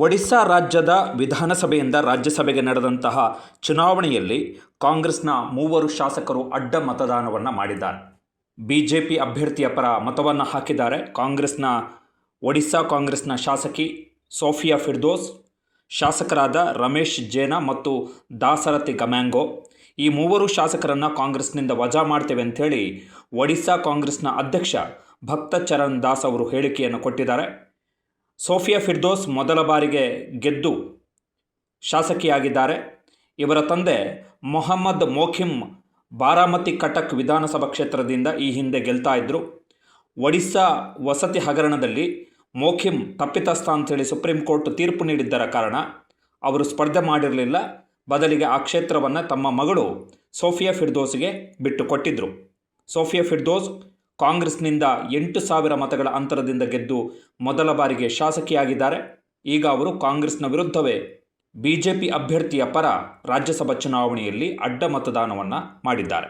ಒಡಿಶಾ ರಾಜ್ಯದ ವಿಧಾನಸಭೆಯಿಂದ ರಾಜ್ಯಸಭೆಗೆ ನಡೆದಂತಹ ಚುನಾವಣೆಯಲ್ಲಿ ಕಾಂಗ್ರೆಸ್ನ 3 ಶಾಸಕರು ಅಡ್ಡ ಮತದಾನವನ್ನು ಮಾಡಿದ್ದಾರೆ. ಬಿಜೆಪಿ ಅಭ್ಯರ್ಥಿಯ ಪರ ಮತವನ್ನು ಹಾಕಿದ್ದಾರೆ. ಒಡಿಶಾ ಕಾಂಗ್ರೆಸ್ನ ಶಾಸಕಿ ಸೋಫಿಯಾ ಫಿರ್ದೋಸ್, ಶಾಸಕರಾದ ರಮೇಶ್ ಜೇನಾ ಮತ್ತು ದಾಸರಥಿ ಗಮ್ಯಾಂಗೋ, ಈ 3 ಶಾಸಕರನ್ನು ಕಾಂಗ್ರೆಸ್ನಿಂದ ವಜಾ ಮಾಡ್ತೇವೆ ಅಂಥೇಳಿ ಒಡಿಶಾ ಕಾಂಗ್ರೆಸ್ನ ಅಧ್ಯಕ್ಷ ಭಕ್ತ ಚರಣ್ ದಾಸ್ ಅವರು ಹೇಳಿಕೆಯನ್ನು ಕೊಟ್ಟಿದ್ದಾರೆ. ಸೋಫಿಯಾ ಫಿರ್ದೋಸ್ ಮೊದಲ ಬಾರಿಗೆ ಗೆದ್ದು ಶಾಸಕಿಯಾಗಿದ್ದಾರೆ. ಇವರ ತಂದೆ ಮೊಹಮ್ಮದ್ ಮೋಖಿಮ್ ಬಾರಾಮತಿ ಕಟಕ್ ವಿಧಾನಸಭಾ ಕ್ಷೇತ್ರದಿಂದ ಈ ಹಿಂದೆ ಗೆಲ್ತಾ ಇದ್ದರು. ಒಡಿಶಾ ವಸತಿ ಹಗರಣದಲ್ಲಿ ಮೋಖಿಮ್ ತಪ್ಪಿತಸ್ಥ ಅಂತೇಳಿ ಸುಪ್ರೀಂ ಕೋರ್ಟ್ ತೀರ್ಪು ನೀಡಿದ್ದರ ಕಾರಣ ಅವರು ಸ್ಪರ್ಧೆ ಮಾಡಿರಲಿಲ್ಲ. ಬದಲಿಗೆ ಆ ಕ್ಷೇತ್ರವನ್ನು ತಮ್ಮ ಮಗಳು ಸೋಫಿಯಾ ಫಿರ್ದೋಸ್ಗೆ ಬಿಟ್ಟು ಕೊಟ್ಟಿದ್ದರು. ಸೋಫಿಯಾ ಫಿರ್ದೋಸ್ ಕಾಂಗ್ರೆಸ್ನಿಂದ 8,000 ಮತಗಳ ಅಂತರದಿಂದ ಗೆದ್ದು ಮೊದಲ ಬಾರಿಗೆ ಶಾಸಕಿಯಾಗಿದ್ದಾರೆ. ಈಗ ಅವರು ಕಾಂಗ್ರೆಸ್ನ ವಿರುದ್ಧವೇ ಬಿಜೆಪಿ ಅಭ್ಯರ್ಥಿಯ ಪರ ರಾಜ್ಯಸಭಾ ಚುನಾವಣೆಯಲ್ಲಿ ಅಡ್ಡ ಮತದಾನವನ್ನು ಮಾಡಿದ್ದಾರೆ.